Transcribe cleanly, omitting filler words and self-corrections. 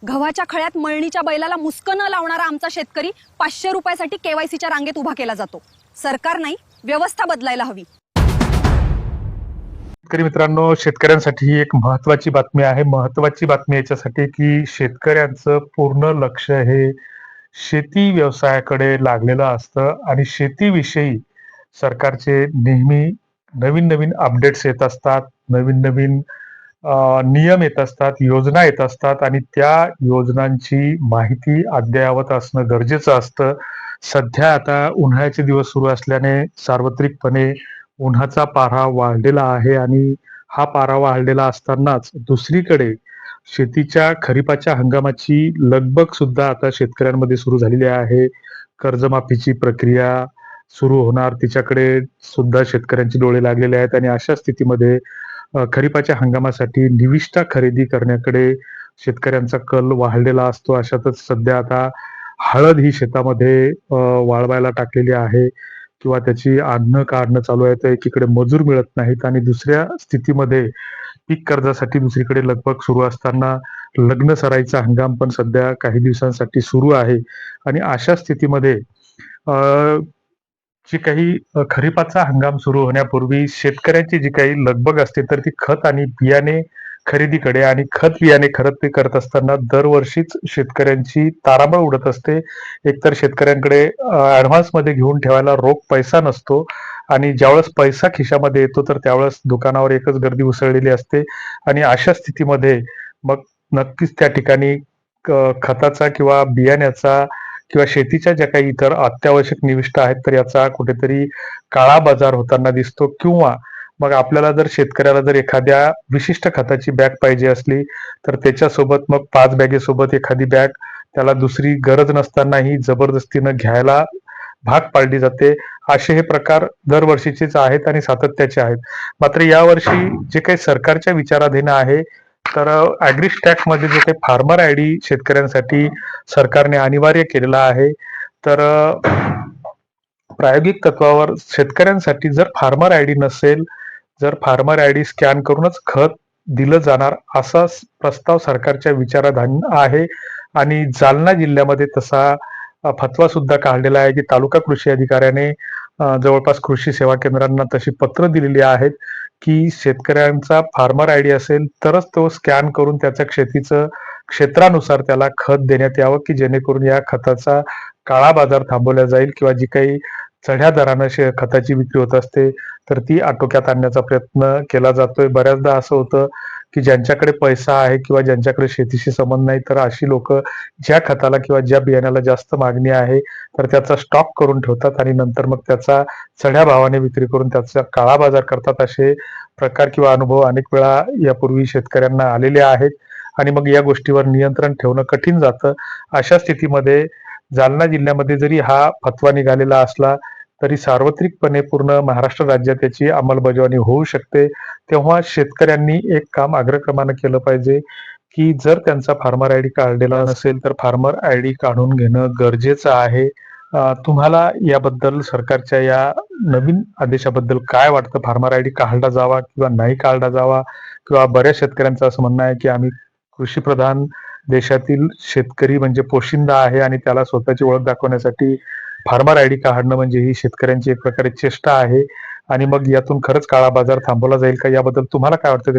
गव्हाच्या खळ्यात मळणीच्या बैलाला मुस्क न लावणारा आमचा शेतकरी 500 रुपयासाठी केवायसीच्या रांगेत उभा केला जातो. सरकार नाही, व्यवस्था बदलायला हवी. शेतकरी मित्रांनो, शेतकऱ्यांसाठी ही एक महत्वाची बातमी आहे. महत्वाची बातमी याच्यासाठी की शेतकऱ्यांचं पूर्ण लक्ष हे शेती व्यवसायाकडे लागलेलं असतं आणि शेतीविषयी सरकारचे नेहमी नवीन नवीन अपडेट्स येत असतात, नवीन नवीन नियम येत असतात, योजना येत असतात आणि त्या योजनांची माहिती अद्ययावत असणं गरजेचं असतं. सध्या आता उन्हाळ्याचे दिवस सुरू असल्याने सार्वत्रिकपणे उन्हाचा पारा वाढलेला आहे आणि हा पारा वाढलेला असतानाच दुसरीकडे शेतीच्या खरीपाच्या हंगामाची लगबग सुद्धा आता शेतकऱ्यांमध्ये सुरू झालेली आहे. कर्जमाफीची प्रक्रिया सुरू होणार, तिच्याकडे सुद्धा शेतकऱ्यांचे डोळे लागलेले आहेत आणि अशा स्थितीमध्ये खरीपाच्या हंगामासाठी निविष्ठा खरेदी करण्याकडे शेतकऱ्यांचा कल वाढलेला असतो. अशातच सध्या आता हळद ही शेतामध्ये वाळवायला टाकलेली आहे किंवा त्याची आणणं काढणं चालू आहे. तर एकीकडे मजूर मिळत नाहीत आणि दुसऱ्या स्थितीमध्ये पीक कर्जासाठी दुसरीकडे लगबग सुरू असताना लग्न सराईचा हंगाम पण सध्या काही दिवसांसाठी सुरू आहे आणि अशा स्थितीमध्ये जी काही खरीपाचा हंगाम सुरू होण्यापूर्वी शेतकऱ्यांची जी काही लगबग असते तर ती खत आणि बियाणे खरेदीकडे आणि खत बियाणे खरेदी करत असताना दरवर्षीच शेतकऱ्यांची तारांबळ उडत असते. एकतर शेतकऱ्यांकडे ऍडव्हान्समध्ये घेऊन ठेवायला रोख पैसा नसतो आणि ज्यावेळेस पैसा खिशामध्ये येतो तर त्यावेळेस दुकानावर एकच गर्दी उसळलेली असते आणि अशा स्थितीमध्ये मग नक्कीच त्या ठिकाणी खताचा किंवा बियाण्याचा किंवा शेतीच्या ज्या काही इतर अत्यावश्यक निविष्ठा आहेत तर याचा कुठेतरी काळा बाजार होताना दिसतो. किंवा मग आपल्याला जर शेतकऱ्याला जर एखाद्या विशिष्ट खताची बॅग पाहिजे असली तर त्याच्यासोबत मग 5 बॅगेसोबत एखादी बॅग त्याला दुसरी गरज नसतानाही जबरदस्तीनं घ्यायला भाग पाडली जाते. असे हे प्रकार दरवर्षीचेच आहेत आणि सातत्याचे आहेत. मात्र यावर्षी जे काही सरकारच्या विचाराधीन आहे तर ॲग्रीस्टॅक मध्ये जो काही फार्मर आयडी शेतकऱ्यांसाठी सरकारने अनिवार्य केलेला आहे. तर प्रायोगिक तत्वावर शेतकऱ्यांसाठी जर फार्मर आयडी नसेल, जर फार्मर आयडी स्कॅन करूनच खत दिलं जाणार असा प्रस्ताव सरकारच्या विचाराधीन आहे आणि जालना जिल्ह्यामध्ये तसा फतवा सुद्धा काढलेला आहे की तालुका कृषी अधिकाऱ्याने जवळपास कृषी सेवा केंद्रांना तशी पत्र दिलेली आहेत की शेतकऱ्यांचा फार्मर आयडी असेल तरच तो स्कॅन करून त्याच्या शेतीचं क्षेत्रानुसार त्याला खत देण्यात यावं की जेणेकरून या खताचा काळा बाजार थांबवला जाईल किंवा जी काही चढ्या दरानं खताची विक्री होत असते तर ती आटोक्यात आणण्याचा प्रयत्न केला जातोय. बऱ्याचदा असं होतं की ज्यांच्याकडे पैसा आहे किंवा ज्यांच्याकडे शेतीशी संबंध नाही तर अशी लोक ज्या खताला किंवा ज्या बियाण्याला जास्त मागणी आहे तर त्याचा स्टॉक करून ठेवतात आणि नंतर मग त्याचा चढ्या भावाने विक्री करून त्याचा काळा बाजार करतात. असे प्रकार किंवा अनुभव अनेक वेळा यापूर्वी शेतकऱ्यांना आलेले आहेत आणि मग या गोष्टीवर नियंत्रण ठेवणं कठीण जातं. अशा स्थितीमध्ये जालना जिल्ह्यामध्ये जरी हा फतवा निघालेला असला तरी सार्वत्रिकपणे पूर्ण महाराष्ट्र राज्यात याची अंमलबजावणी होऊ शकते. तेव्हा शेतकऱ्यांनी एक काम अग्रक्रमानं केलं पाहिजे की जर त्यांचा फार्मर आयडी काढलेला नसेल तर फार्मर आयडी काढून घेणं गरजेचं आहे. तुम्हाला याबद्दल सरकारच्या या नवीन आदेशाबद्दल काय वाटतं? फार्मर आयडी काढला जावा किंवा नाही काढला जावा? किंवा बऱ्याच शेतकऱ्यांचं असं म्हणणं आहे की आम्ही कृषीप्रधान देशातील शेतकरी म्हणजे पोशिंदा आहे आणि त्याला स्वतःची ओळख दाखवण्यासाठी फार्मर आयडी काढणं म्हणजे ही शेतकऱ्यांची एक प्रकारे चेष्टा आहे आणि मग यातून खरंच काळा बाजार थांबवला जाईल का? याबद्दल तुम्हाला काय वाटतं ते